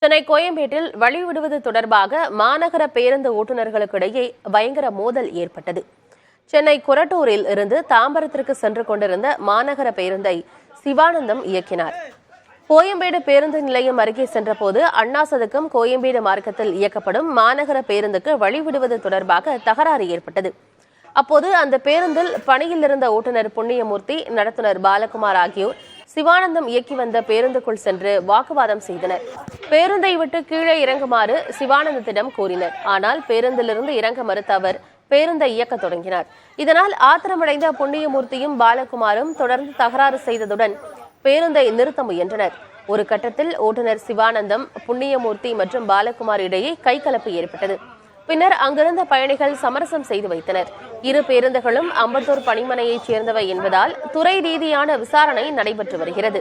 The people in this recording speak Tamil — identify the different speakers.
Speaker 1: சென்னை கோயம்பேட்டில் வழிவிடுவது தொடர்பாக மாநகர பேருந்து ஓட்டுநர்களுக்கிடையே பயங்கர மோதல் ஏற்பட்டது. சென்னை கொரட்டூரில் இருந்து தாம்பரத்திற்கு சென்று கொண்டிருந்த மாநகர பேருந்தை சிவானந்தம் இயக்கினார். கோயம்பேடு பேருந்து நிலையம் அருகே சென்றபோது அண்ணா சதுக்கம் கோயம்பேடு மார்க்கத்தில் இயக்கப்படும் மாநகர பேருந்துக்கு வழிவிடுவது தொடர்பாக தகராறு ஏற்பட்டது. அப்போது அந்த பேருந்தில் பணியில் இருந்த ஓட்டுநர் புண்ணியமூர்த்தி, நடத்துனர் பாலகுமார் ஆகியோர் சிவானந்தம் இயக்கி வந்த பேருந்துக்குள் சென்று வாக்குவாதம் செய்தனர். பேருந்தை விட்டு கீழே இறங்குமாறு சிவானந்தத்திடம் கூறினர். ஆனால் பேருந்திலிருந்து இறங்க மறுத்த அவர் பேருந்தை இயக்க தொடங்கினார். இதனால் ஆத்திரமடைந்த புண்ணியமூர்த்தியும் பாலகுமாரும் தொடர்ந்து தகராறு செய்ததுடன் பேருந்தை நிறுத்த முயன்றனர். ஒரு கட்டத்தில் ஓட்டுநர் சிவானந்தம், புண்ணியமூர்த்தி மற்றும் பாலகுமார் இடையே கைகலப்பு ஏற்பட்டது. பின்னர் அங்கிருந்த பயணிகள் சமரசம் செய்து வைத்தனர். இரு பேருந்துகளும் அம்பத்தூர் பணிமனையைச் சேர்ந்தவை என்பதால் துறை ரீதியான விசாரணை நடைபெற்று வருகிறது.